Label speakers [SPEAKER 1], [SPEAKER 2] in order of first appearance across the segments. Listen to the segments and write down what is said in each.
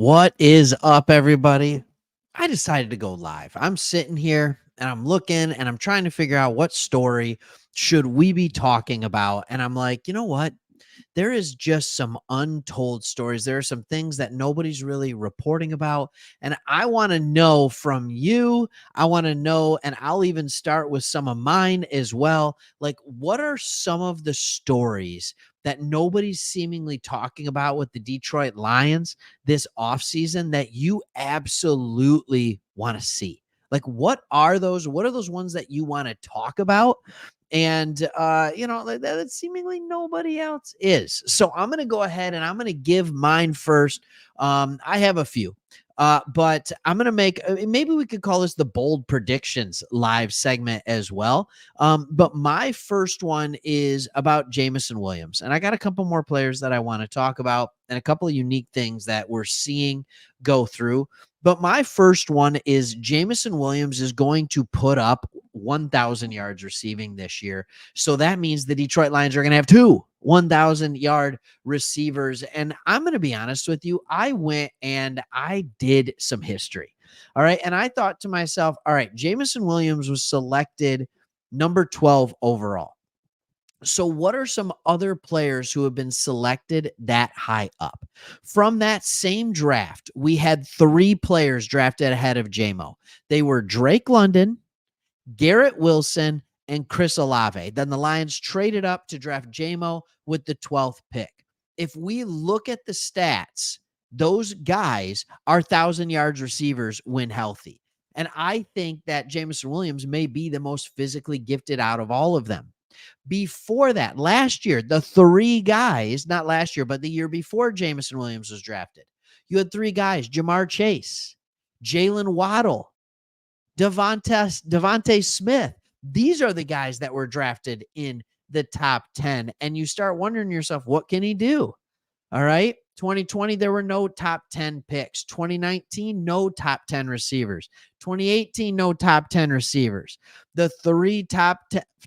[SPEAKER 1] What is up, everybody? I decided to go live. I'm sitting here and I'm looking and I'm trying to figure out what story should we be talking about. And I'm like, you know what? There is just some untold stories. There are some things that nobody's really reporting about. And I want to know from you. I want to know, and I'll even start with some of mine as well. Like, what are some of the stories that nobody's seemingly talking about with the Detroit Lions this offseason that you absolutely want to see? Like, what are those? What are those ones that you want to talk about? And that seemingly nobody else is. So I'm going to go ahead and I'm going to give mine first. I have a few, but I'm going to make, maybe we could call this the bold predictions live segment as well. But my first one is about Jameson Williams, and I got a couple more players that I want to talk about and a couple of unique things that we're seeing go through. But my first one is Jameson Williams is going to put up 1,000 yards receiving this year. So that means the Detroit Lions are going to have two 1,000-yard receivers. And I'm going to be honest with you, I went and I did some history. All right. And I thought to myself, all right, Jameson Williams was selected number 12 overall. So what are some other players who have been selected that high up? From that same draft, we had three players drafted ahead of JMO. They were Drake London, Garrett Wilson, and Chris Olave. Then the Lions traded up to draft JMO with the 12th pick. If we look at the stats, those guys are 1,000 yards receivers when healthy. And I think that Jameson Williams may be the most physically gifted out of all of them. Before that, last year, the three guys, not last year, but the year before Jameson Williams was drafted, you had three guys, Jamar Chase, Jalen Waddle, Devontae Smith. These are the guys that were drafted in the top 10. And you start wondering yourself, what can he do? All right. 2020, there were no top 10 picks. 2019, no top 10 receivers. 2018, no top 10 receivers. The three top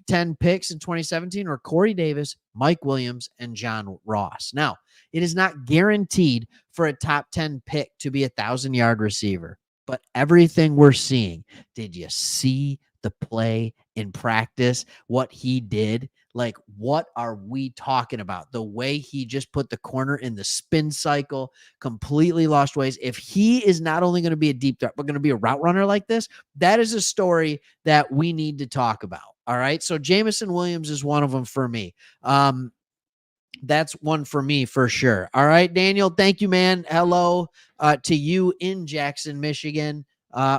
[SPEAKER 1] 10 picks in 2017 were Corey Davis, Mike Williams, and John Ross. Now, it is not guaranteed for a top 10 pick to be 1,000-yard receiver, but everything we're seeing, did you see the play in practice, what he did? Like, what are we talking about? The way he just put the corner in the spin cycle, completely lost ways. If he is not only going to be a deep threat, but going to be a route runner like this, that is a story that we need to talk about. All right. So Jameson Williams is one of them for me. That's one for me for sure. All right, Daniel, thank you, man. Hello to you in Jackson, Michigan,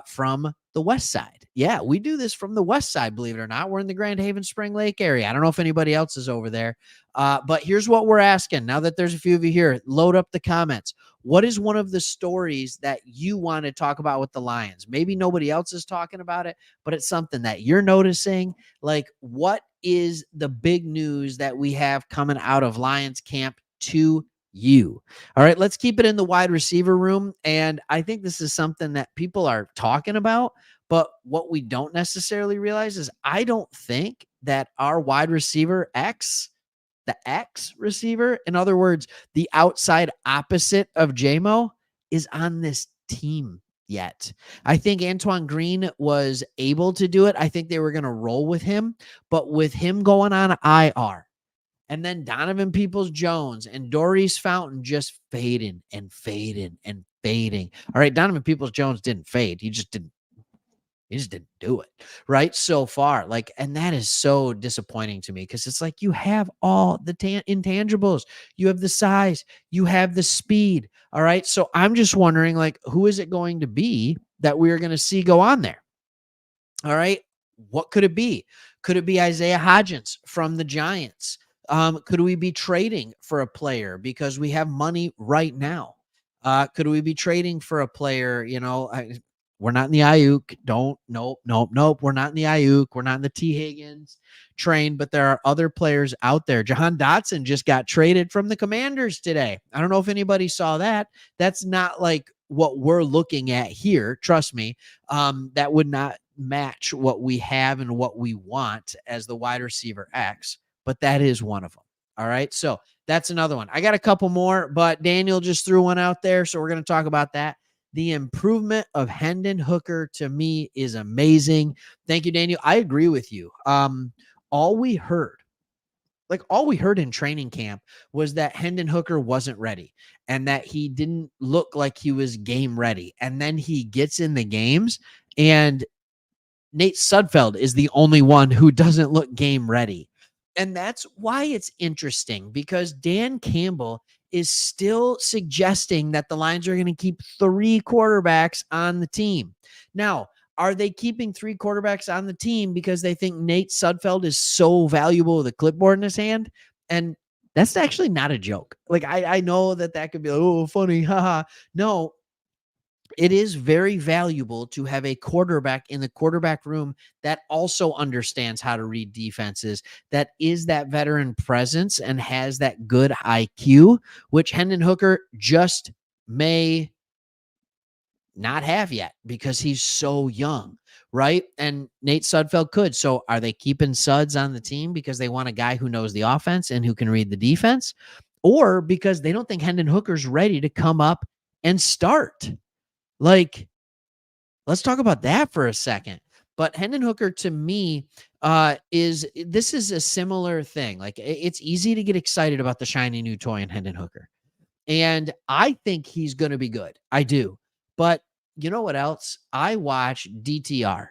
[SPEAKER 1] from the West Side. Yeah, we do this from the West Side, believe it or not. We're in the Grand Haven Spring Lake area. I don't know if anybody else is over there, but here's what we're asking. Now that there's a few of you here, load up the comments. What is one of the stories that you want to talk about with the Lions? Maybe nobody else is talking about it, but it's something that you're noticing. Like, what is the big news that we have coming out of Lions camp to you? All right, let's keep it in the wide receiver room. And I think this is something that people are talking about, but what we don't necessarily realize is I don't think that our wide receiver X, the X receiver, in other words, the outside opposite of JMO, is on this team yet. I think Antoine Green was able to do it. I think they were going to roll with him, but with him going on IR, and then Donovan Peoples-Jones and Doris Fountain just fading and fading and fading. All right, Donovan Peoples-Jones didn't fade. He just didn't do it right so far. Like, and that is so disappointing to me because it's like you have all the intangibles. You have the size, you have the speed. All right. So I'm just wondering, like, who is it going to be that we are going to see go on there? All right. What could it be? Could it be Isaiah Hodgins from the Giants? Could we be trading for a player because we have money right now? Could we be trading for a player? We're not in the Ayuk. Nope. We're not in the Ayuk. We're not in the T. Higgins train, but there are other players out there. Jahan Dotson just got traded from the Commanders today. I don't know if anybody saw that. That's not like what we're looking at here. Trust me. That would not match what we have and what we want as the wide receiver X, but that is one of them. All right. So that's another one. I got a couple more, but Daniel just threw one out there. So we're going to talk about that. The improvement of Hendon Hooker to me is amazing. Thank you, Daniel. I agree with you. All we heard in training camp was that Hendon Hooker wasn't ready and that he didn't look like he was game ready. And then he gets in the games, and Nate Sudfeld is the only one who doesn't look game ready. And that's why it's interesting, because Dan Campbell is still suggesting that the Lions are going to keep 3 quarterbacks on the team. Now, are they keeping 3 quarterbacks on the team because they think Nate Sudfeld is so valuable with a clipboard in his hand? And that's actually not a joke. Like, I know that could be, oh, funny, haha. No, it is very valuable to have a quarterback in the quarterback room that also understands how to read defenses, that is that veteran presence and has that good IQ, which Hendon Hooker just may not have yet because he's so young, right? And Nate Sudfeld could. So are they keeping Suds on the team because they want a guy who knows the offense and who can read the defense, or because they don't think Hendon Hooker's ready to come up and start? Like, let's talk about that for a second. But Hendon Hooker, to me, is a similar thing. Like, it's easy to get excited about the shiny new toy in Hendon Hooker. And I think he's going to be good. I do. But you know what else? I watch DTR,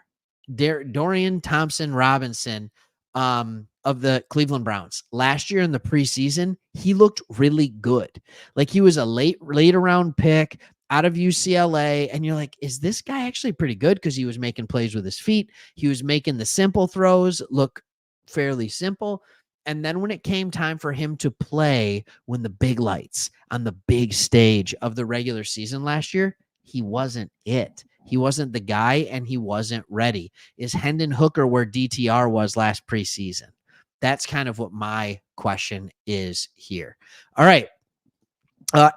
[SPEAKER 1] Dorian Thompson-Robinson, of the Cleveland Browns. Last year in the preseason, he looked really good. Like, he was a late round pick out of UCLA. And you're like, is this guy actually pretty good? Because he was making plays with his feet. He was making the simple throws look fairly simple. And then when it came time for him to play when the big lights on the big stage of the regular season last year, he wasn't it. He wasn't the guy, and he wasn't ready. Is Hendon Hooker where DTR was last preseason? That's kind of what my question is here. All right.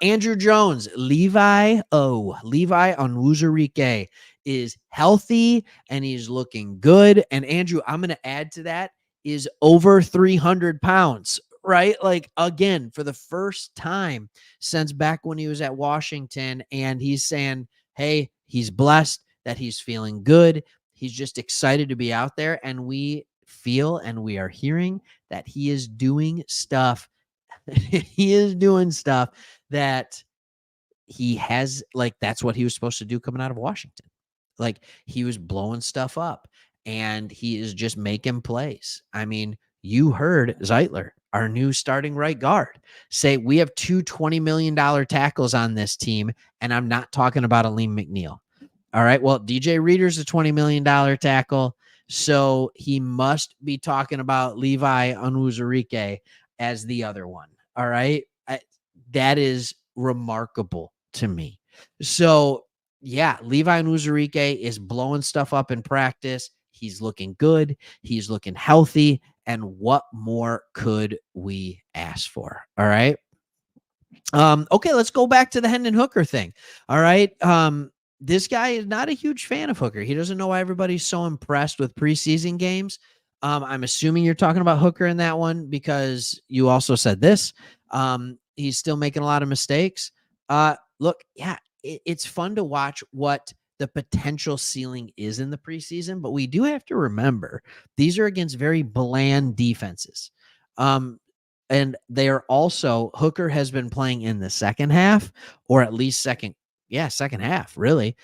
[SPEAKER 1] Andrew Jones, Levi Onwuzurike is healthy and he's looking good. And Andrew, I'm going to add to that, is over 300 pounds, right? Like, again, for the first time since back when he was at Washington, and he's saying, hey, he's blessed that he's feeling good. He's just excited to be out there. And we feel and we are hearing that he is doing stuff. He is doing stuff that he has, like, that's what he was supposed to do coming out of Washington. Like, he was blowing stuff up and he is just making plays. I mean, you heard Zeitler, our new starting right guard, say we have 2 $20 million tackles on this team, and I'm not talking about Aleem McNeil. All right. Well, DJ Reader's a $20 million tackle. So he must be talking about Levi Onwuzurike as the other one. All right. That is remarkable to me. So, yeah, Levi Onwuzurike is blowing stuff up in practice. He's looking good. He's looking healthy. And what more could we ask for? All right. Okay, let's go back to the Hendon Hooker thing. All right. This guy is not a huge fan of Hooker. He doesn't know why everybody's so impressed with preseason games. I'm assuming you're talking about Hooker in that one because you also said this. He's still making a lot of mistakes. Look, yeah, it's fun to watch what the potential ceiling is in the preseason, but we do have to remember these are against very bland defenses. And they are also, Hooker has been playing in the second half, or at least second half, really.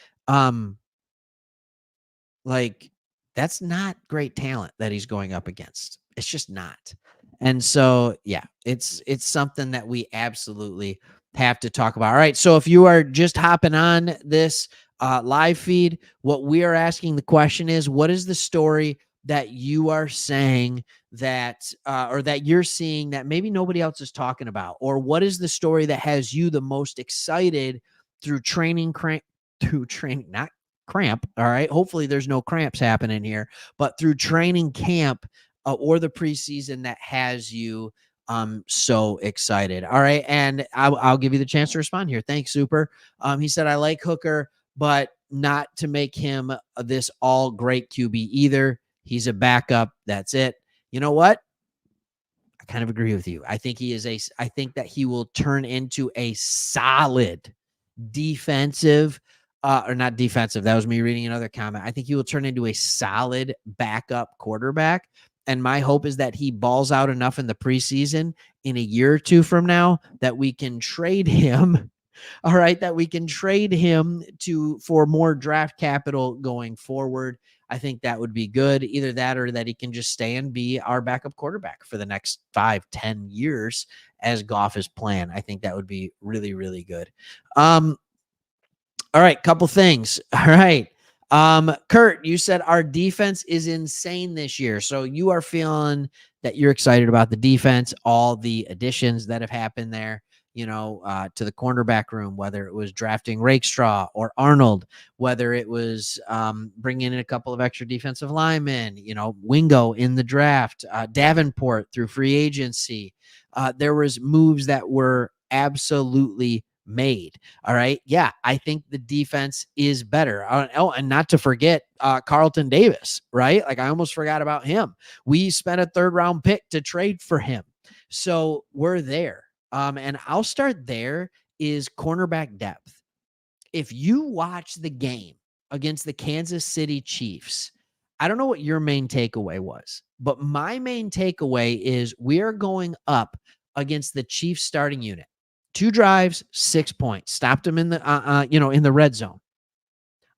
[SPEAKER 1] Like, that's not great talent that he's going up against. It's just not. And so, yeah, it's something that we absolutely have to talk about. All right. So if you are just hopping on this live feed, what we are asking the question is, what is the story that you are saying that, or that you're seeing that maybe nobody else is talking about? Or what is the story that has you the most excited through training, not cramp. All right. Hopefully there's no cramps happening here, but through training camp or the preseason that has you so excited. All right. And I'll give you the chance to respond here. Thanks, Super. He said, I like Hooker, but not to make him this all great QB either. He's a backup. That's it. You know what? I kind of agree with you. I think I think that he will turn into a solid defensive, or not defensive. That was me reading another comment. I think he will turn into a solid backup quarterback. And my hope is that he balls out enough in the preseason in a year or two from now that we can trade him. All right, that we can trade him for more draft capital going forward. I think that would be good. Either that or that he can just stay and be our backup quarterback for the next 5-10 years as Goff is planned. I think that would be really, really good. All right, couple things. All right. Kurt, you said our defense is insane this year. So you are feeling that you're excited about the defense, all the additions that have happened there, to the cornerback room, whether it was drafting Rakestraw or Arnold, whether it was bringing in a couple of extra defensive linemen, Wingo in the draft, Davenport through free agency. There was moves that were absolutely made. All right. Yeah, I think the defense is better. Oh, and not to forget Carlton Davis, right? Like I almost forgot about him. We spent a 3rd round pick to trade for him. So we're there. And I'll start there is cornerback depth. If you watch the game against the Kansas City Chiefs, I don't know what your main takeaway was, but my main takeaway is we are going up against the Chiefs starting unit. 2 drives, 6 points. Stopped them in the in the red zone.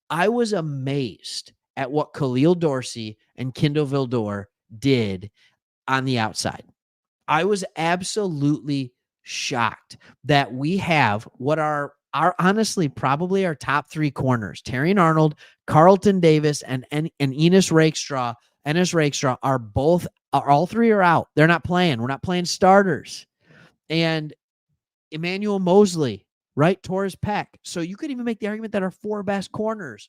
[SPEAKER 1] I was amazed at what Khalil Dorsey and Kindle Vildor did on the outside. I was absolutely shocked that we have what are honestly probably our top 3 corners. Terrion Arnold, Carlton Davis, and Ennis Rakestraw. Ennis Rakestraw are all 3 are out. They're not playing. We're not playing starters. And Emmanuel Mosley, right? Torres Peck. So you could even make the argument that our 4 best corners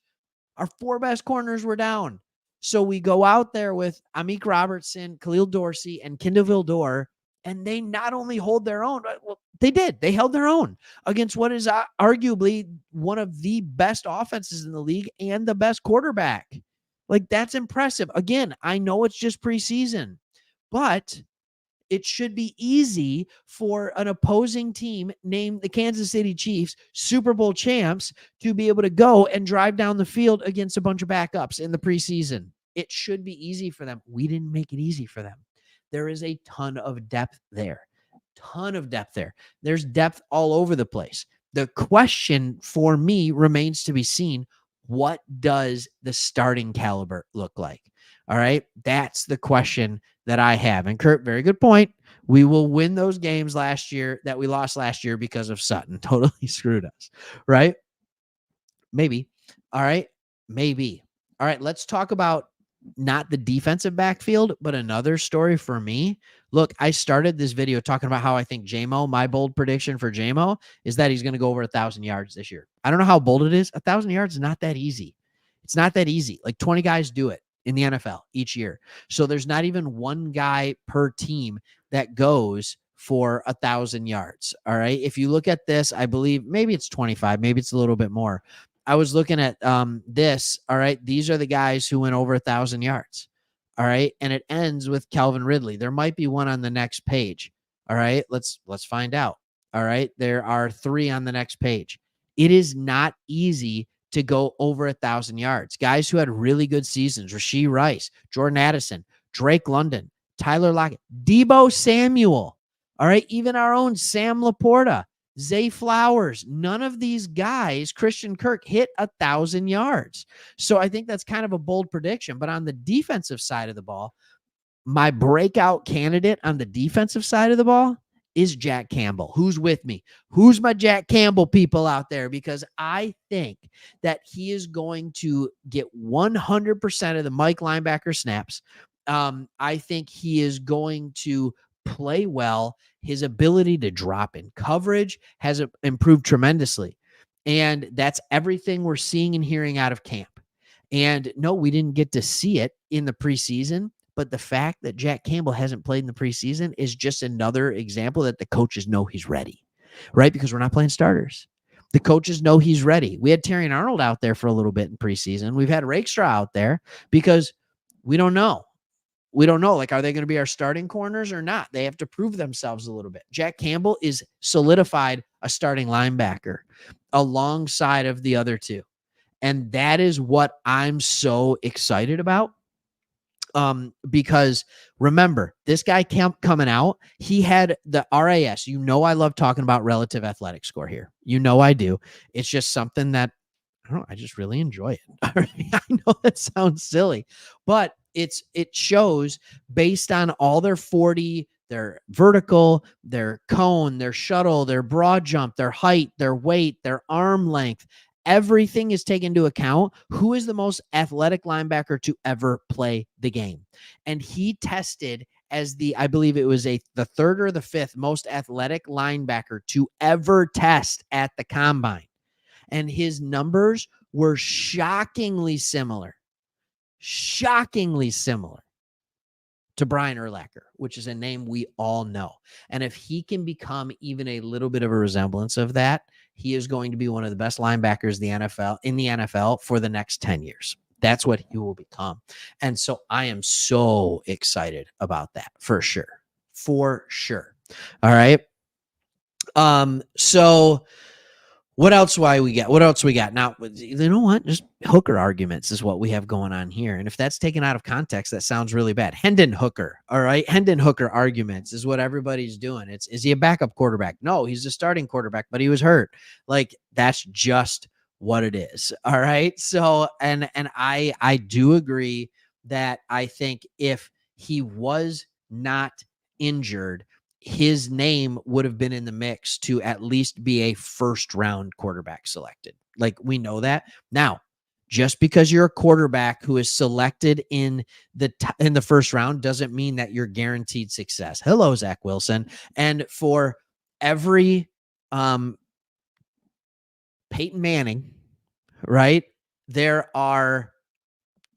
[SPEAKER 1] were down. So we go out there with Amik Robertson, Khalil Dorsey, and Kindle Vildor, and they not only hold their own, well, they did. They held their own against what is arguably one of the best offenses in the league and the best quarterback. Like, that's impressive. Again, I know it's just preseason, but it should be easy for an opposing team named the Kansas City Chiefs, Super Bowl champs, to be able to go and drive down the field against a bunch of backups in the preseason. It should be easy for them. We didn't make it easy for them. There is a ton of depth there. There's depth all over the place. The question for me remains to be seen. What does the starting caliber look like? All right. That's the question that I have. And Kurt, very good point. We will win those games last year that we lost last year because of Sutton. Totally screwed us. Right? Maybe. All right. Maybe. All right. Let's talk about not the defensive backfield, but another story for me. Look, I started this video talking about how I think JMO, my bold prediction for JMO is that he's going to go over 1,000 yards this year. I don't know how bold it is. 1,000 yards is not that easy. It's not that easy. Like 20 guys do it in the NFL each year. So there's not even one guy per team that goes for 1,000 yards. All right. If you look at this, I believe maybe it's 25, maybe it's a little bit more. I was looking at this. All right. These are the guys who went over 1,000 yards. All right. And it ends with Calvin Ridley. There might be one on the next page. All right. Let's find out. All right. There are 3 on the next page. It is not easy to go over 1,000 yards. Guys who had really good seasons: Rashee Rice, Jordan Addison, Drake London, Tyler Lockett, Deebo Samuel. All right. Even our own Sam Laporta, Zay Flowers. None of these guys, Christian Kirk, hit 1,000 yards. So I think that's kind of a bold prediction. But on the defensive side of the ball, my breakout candidate on the defensive side of the ball is Jack Campbell. Who's with me? Who's my Jack Campbell people out there? Because I think that he is going to get 100% of the Mike linebacker snaps. I think he is going to play well. His ability to drop in coverage has improved tremendously. And that's everything we're seeing and hearing out of camp. And no, we didn't get to see it in the preseason. But the fact that Jack Campbell hasn't played in the preseason is just another example that the coaches know he's ready, right? Because we're not playing starters. The coaches know he's ready. We had Terrion Arnold out there for a little bit in preseason. We've had Rakestraw out there because we don't know. We don't know. Like, are they going to be our starting corners or not? They have to prove themselves a little bit. Jack Campbell is solidified a starting linebacker alongside of the other two. And that is what I'm so excited about. Because remember, this guy coming out, he had the RAS. I love talking about relative athletic score here. I do. It's just something that I just really enjoy it. I know that sounds silly, but it shows based on all their 40, their vertical, their cone, their shuttle, their broad jump, their height, their weight, their arm length. Everything is taken into account. Who is the most athletic linebacker to ever play the game? And he tested as I believe it was the third or the fifth most athletic linebacker to ever test at the combine. And his numbers were shockingly similar to Brian Urlacher, which is a name we all know. And if he can become even a little bit of a resemblance of that, he is going to be one of the best linebackers in the NFL for the next 10 years. That's what he will become. And so I am so excited about that for sure. For sure. All right. So what else we got? Now, you know what? Just Hooker arguments is what we have going on here. And if that's taken out of context, that sounds really bad. Hendon Hooker. All right. Hendon Hooker arguments is what everybody's doing. Is he a backup quarterback? No, he's a starting quarterback, but he was hurt. Like, that's just what it is. All right. So, and I do agree that I think if he was not injured, his name would have been in the mix to at least be a first round quarterback selected. Like, we know that. Now, just because you're a quarterback who is selected in the first round doesn't mean that you're guaranteed success. Hello, Zach Wilson. And for every Peyton Manning, right, there are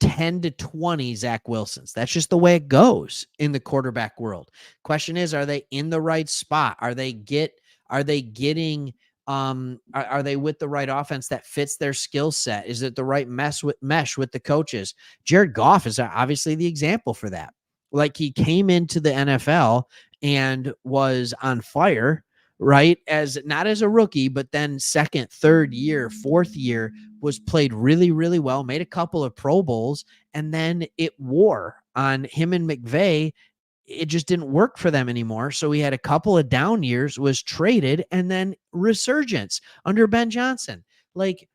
[SPEAKER 1] 10 to 20 Zach Wilsons. That's just the way it goes in the quarterback world. Question is, are they in the right spot? Are they with the right offense that fits their skill set? Is it the right mesh with the coaches? Jared Goff is obviously the example for that. Like, he came into the NFL and was on fire, right? Not as a rookie, but then second, third year, fourth year was played really, really well, made a couple of Pro Bowls, and then it wore on him and McVay. It just didn't work for them anymore. So he had a couple of down years, was traded, and then resurgence under Ben Johnson. Like,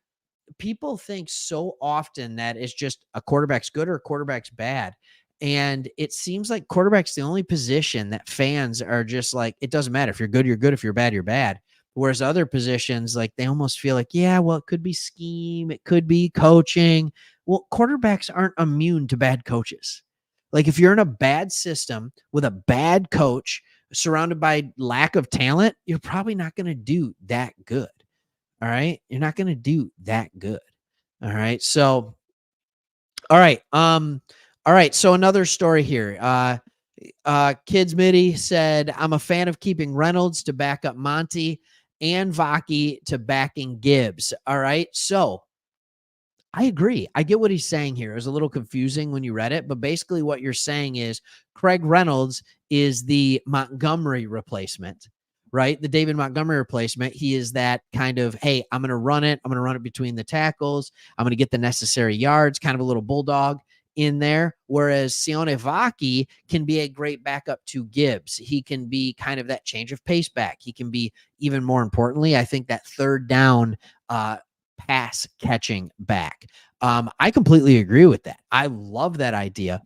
[SPEAKER 1] people think so often that it's just a quarterback's good or a quarterback's bad. And it seems like quarterback's the only position that fans are just like, it doesn't matter. If you're good, you're good. If you're bad, you're bad. Whereas other positions, like, they almost feel like, yeah, well, it could be scheme. It could be coaching. Well, quarterbacks aren't immune to bad coaches. Like, if you're in a bad system with a bad coach surrounded by lack of talent, you're probably not going to do that good. All right. You're not going to do that good. All right. So, all right. All right. So another story here. Kids Mitty said, I'm a fan of keeping Reynolds to back up Monty and Vaki to backing Gibbs. All right. So I agree. I get what he's saying here. It was a little confusing when you read it, but basically what you're saying is Craig Reynolds is the Montgomery replacement, right? The David Montgomery replacement. He is that kind of, hey, I'm going to run it. I'm going to run it between the tackles. I'm going to get the necessary yards, kind of a little bulldog in there. Whereas Sione Vaki can be a great backup to Gibbs. He can be kind of that change of pace back. He can be, even more importantly, I think, that third down pass catching back. I completely agree with that. I love that idea.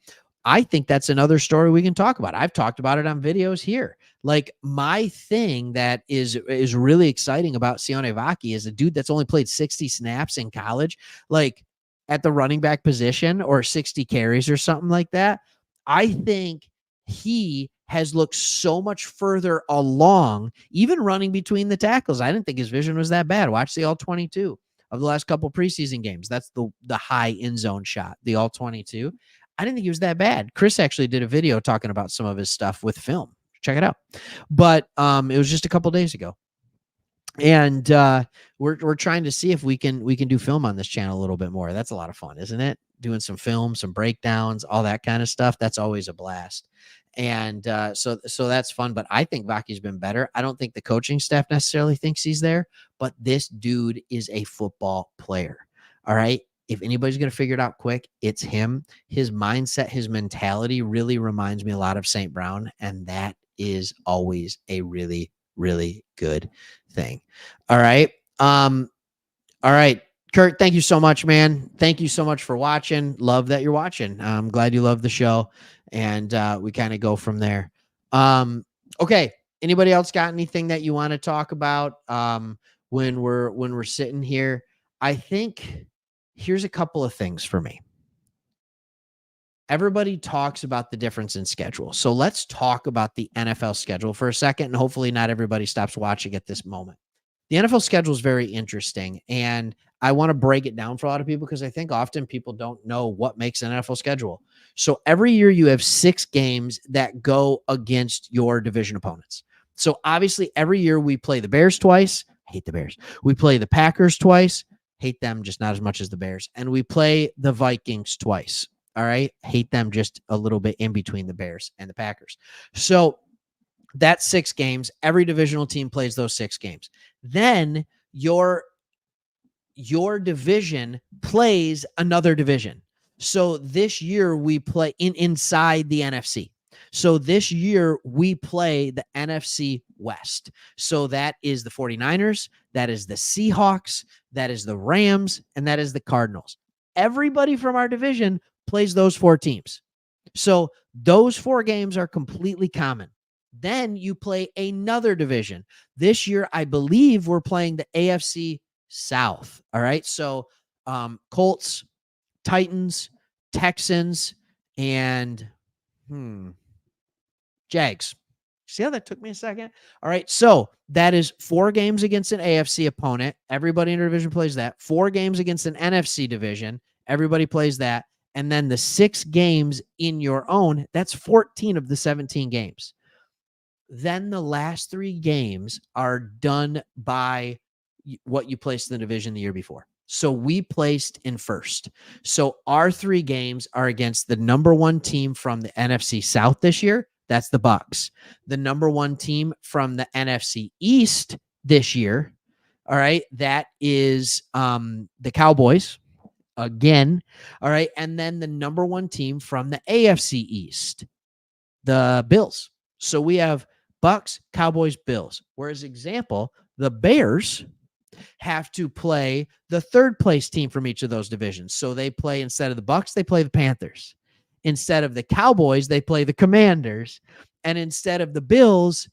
[SPEAKER 1] I think that's another story we can talk about. I've talked about it on videos here. Like, my thing that is really exciting about Sione Vaki is a dude that's only played 60 snaps in college, like at the running back position, or 60 carries or something like that. I think he has looked so much further along, even running between the tackles. I didn't think his vision was that bad. Watch the all 22 of the last couple preseason games. That's the high end zone shot, the all 22. I didn't think he was that bad. Chris actually did a video talking about some of his stuff with film. Check it out. But it was just a couple days ago. And we're trying to see if we can do film on this channel a little bit more. That's a lot of fun, isn't it? doing some film, some breakdowns, all that kind of stuff. That's always a blast. And so that's fun. But I think Vaki's been better. I don't think the coaching staff necessarily thinks he's there, but this dude is a football player. All right. If anybody's going to figure it out quick, it's him. His mindset, his mentality really reminds me a lot of St. Brown. And that is always a really, really good thing. All right. All right. Kurt, thank you so much, man. Thank you so much for watching. Love that you're watching. I'm glad you love the show. And we kind of go from there. Okay. Anybody else got anything that you want to talk about when we're sitting here? I think here's a couple of things for me. Everybody talks about the difference in schedule. So let's talk about the NFL schedule for a second, and hopefully not everybody stops watching at this moment. The NFL schedule is very interesting, and I want to break it down for a lot of people because I think often people don't know what makes an NFL schedule. So every year you have 6 games that go against your division opponents. So obviously every year we play the Bears twice. Hate the Bears. We play the Packers twice. Hate them, just not as much as the Bears. And we play the Vikings twice. All right. Hate them just a little bit in between the Bears and the Packers. So that's 6 games. Every divisional team plays those 6 games. Then your division plays another division. So this year we play inside the NFC. So this year we play the NFC West. So that is the 49ers, that is the Seahawks, that is the Rams, and that is the Cardinals. Everybody from our division plays those 4 teams. So those 4 games are completely common. Then you play another division. This year, I believe we're playing the AFC South. All right. So Colts, Titans, Texans, and Jags. See how that took me a second? All right. So that is 4 games against an AFC opponent. Everybody in our division plays that. 4 games against an NFC division. Everybody plays that. And then the 6 games in your own, that's 14 of the 17 games. Then the last 3 games are done by what you placed in the division the year before. So we placed in first. So our 3 games are against the number 1 team from the NFC South this year. That's the Bucs. The number 1 team from the NFC East this year. All right. That is the Cowboys again. All right. And then the number 1 team from the AFC East, the Bills. So we have Bucs, Cowboys, Bills. Whereas example, the Bears have to play the 3rd place team from each of those divisions. So they play, instead of the Bucs, they play the Panthers. Instead of the Cowboys, they play the Commanders. And instead of the Bills,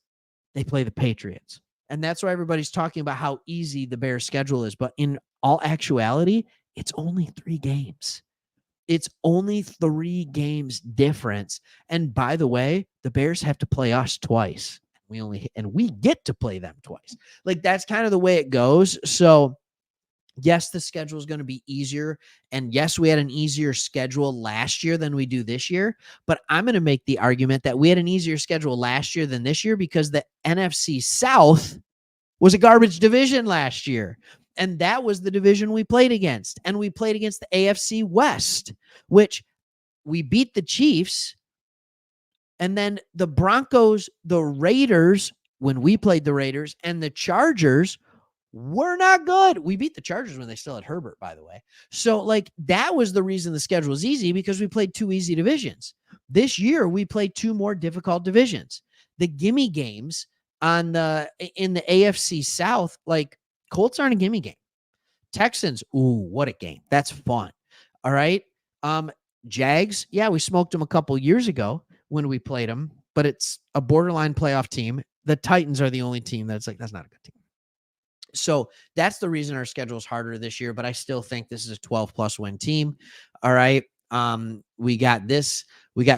[SPEAKER 1] they play the Patriots. And that's why everybody's talking about how easy the Bears schedule is. But in all actuality, it's only 3 games. It's only 3 games difference. And by the way, the Bears have to play us twice. We get to play them twice. Like, that's kind of the way it goes. So yes, the schedule is going to be easier. And yes, we had an easier schedule last year than we do this year. But I'm going to make the argument that we had an easier schedule last year than this year because the NFC South was a garbage division last year. And that was the division we played against. And we played against the AFC West, which we beat the Chiefs. And then the Broncos, the Raiders, when we played the Raiders, and the Chargers were not good. We beat the Chargers when they still had Herbert, by the way. So, like, that was the reason the schedule was easy, because we played 2 easy divisions. This year, we played 2 more difficult divisions. The gimme games in the AFC South, like, Colts aren't a gimme game. Texans, ooh, what a game. That's fun. All right. Jags, yeah, we smoked them a couple years ago when we played them, but it's a borderline playoff team. The Titans are the only team that's like, that's not a good team. So that's the reason our schedule is harder this year, but I still think this is a 12+ win team. All right. We got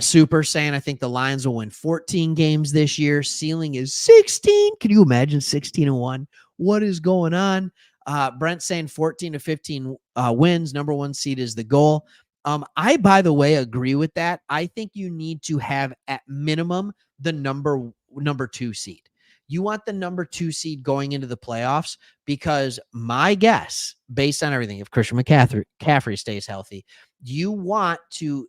[SPEAKER 1] Super saying, I think the Lions will win 14 games this year. Ceiling is 16. Can you imagine 16-1? What is going on? Brent saying 14 to 15 wins. Number 1 seed is the goal. I, by the way, agree with that. I think you need to have at minimum the number 2 seed. You want the number 2 seed going into the playoffs, because my guess, based on everything, if Christian McCaffrey stays healthy, You want to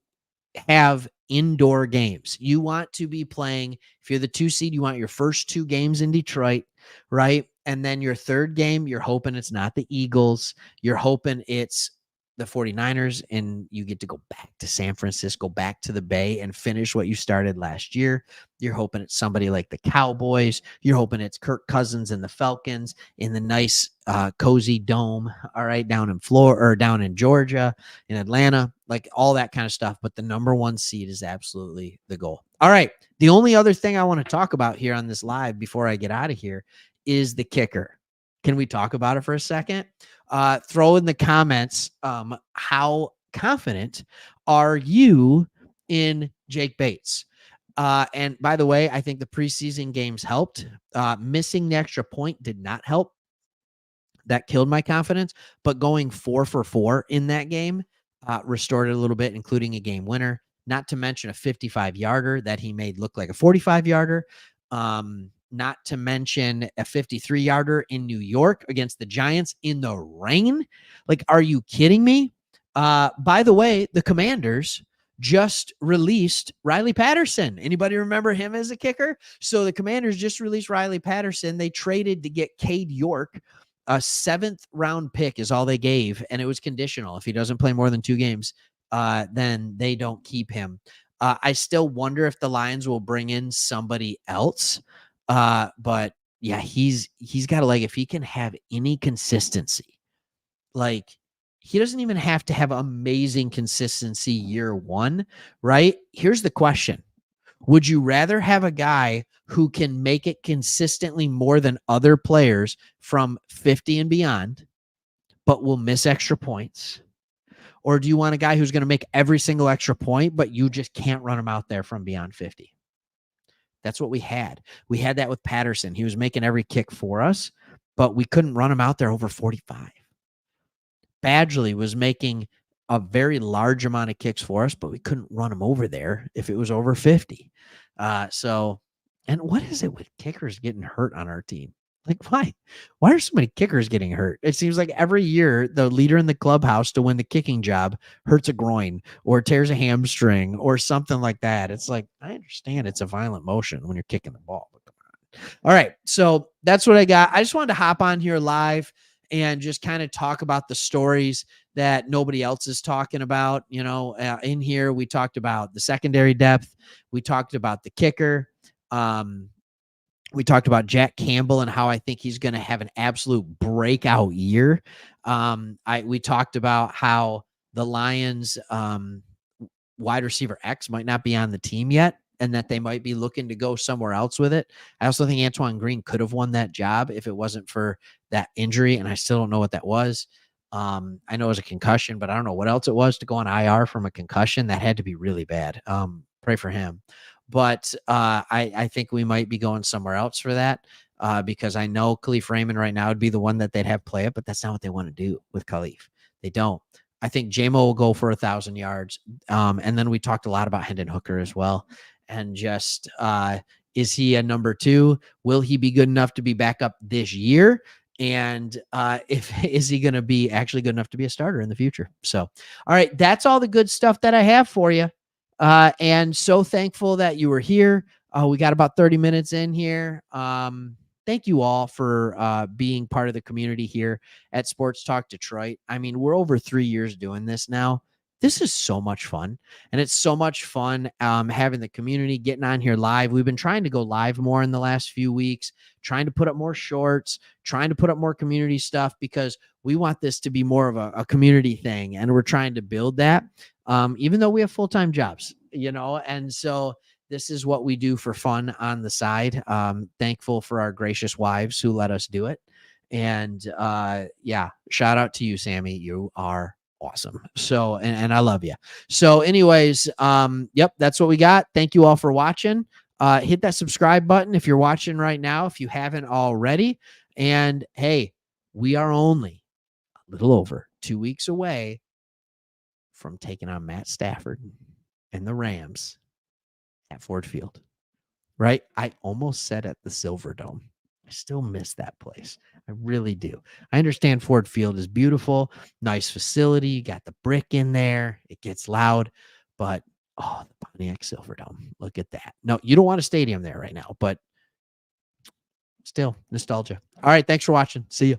[SPEAKER 1] have indoor games. You want to be playing, if you're the 2 seed, you want your first 2 games in Detroit, right? And then your third game, you're hoping it's not the Eagles. You're hoping it's the 49ers, and you get to go back to San Francisco, back to the Bay, and finish what you started last year. You're hoping it's somebody like the Cowboys. You're hoping it's Kirk Cousins and the Falcons in the nice, cozy dome, all right, down in Florida or down in Georgia, in Atlanta, like all that kind of stuff. But the number 1 seed is absolutely the goal. All right. The only other thing I want to talk about here on this live before I get out of here is the kicker. Can we talk about it for a second? Throw in the comments, how confident are you in Jake Bates? And by the way, I think the preseason games helped. Missing the extra point did not help. That killed my confidence, but going 4 for 4 in that game restored it a little bit, including a game winner, not to mention a 55-yarder that he made look like a 45-yarder. Not to mention a 53-yarder in New York against the Giants in the rain. Like, are you kidding me? By the way, the Commanders just released Riley Patterson. Anybody remember him as a kicker? So the Commanders just released Riley Patterson. They traded to get Cade York. A 7th round pick is all they gave, and it was conditional. If he doesn't play more than 2 games, then they don't keep him. I still wonder if the Lions will bring in somebody else. But yeah, he's got to, like, if he can have any consistency, like, he doesn't even have to have amazing consistency year 1, right? Here's the question. Would you rather have a guy who can make it consistently more than other players from 50 and beyond, but will miss extra points? Or do you want a guy who's going to make every single extra point, but you just can't run him out there from beyond 50? That's what we had. We had that with Patterson. He was making every kick for us, but we couldn't run him out there over 45. Badgley was making a very large amount of kicks for us, but we couldn't run him over there if it was over 50. And what is it with kickers getting hurt on our team? Like, why are so many kickers getting hurt? It seems like every year the leader in the clubhouse to win the kicking job hurts a groin or tears a hamstring or something like that. It's like, I understand it's a violent motion when you're kicking the ball, but come on. All right. So that's what I got. I just wanted to hop on here live and just kind of talk about the stories that nobody else is talking about. In here, we talked about the secondary depth. We talked about the kicker. We talked about Jack Campbell and how I think he's going to have an absolute breakout year. We talked about how the Lions wide receiver X might not be on the team yet, and that they might be looking to go somewhere else with it. I also think Antoine Green could have won that job if it wasn't for that injury, and I still don't know what that was. I know it was a concussion, but I don't know what else it was to go on IR from a concussion. That had to be really bad. Pray for him. But I think we might be going somewhere else for that because I know Khalif Raymond right now would be the one that they'd have play it, but that's not what they want to do with Khalif. They don't. I think JMO will go for 1,000 yards. And then we talked a lot about Hendon Hooker as well. And just, is he a number 2? Will he be good enough to be back up this year? And is he going to be actually good enough to be a starter in the future? So, all right, that's all the good stuff that I have for you. And so thankful that you were here. We got about 30 minutes in here. Thank you all for being part of the community here at Sports Talk Detroit. I mean, we're over 3 years doing this now. This is so much fun. And it's so much fun having the community, getting on here live. We've been trying to go live more in the last few weeks, trying to put up more shorts, trying to put up more community stuff because we want this to be more of a community thing. And we're trying to build that, even though we have full-time jobs, and so this is what we do for fun on the side. Thankful for our gracious wives who let us do it. And yeah, shout out to you, Sammy. You are awesome. So, and I love you. So anyways, yep, that's what we got. Thank you all for watching. Hit that subscribe button if you're watching right now, if you haven't already. And hey, we are only a little over 2 weeks away from taking on Matt Stafford and the Rams at Ford Field, right? I almost said at the Silver Dome. I still miss that place. I really do. I understand Ford Field is beautiful, nice facility. You got the brick in there. It gets loud, but oh, the Pontiac Silverdome. Look at that. No, you don't want a stadium there right now, but still nostalgia. All right. Thanks for watching. See you.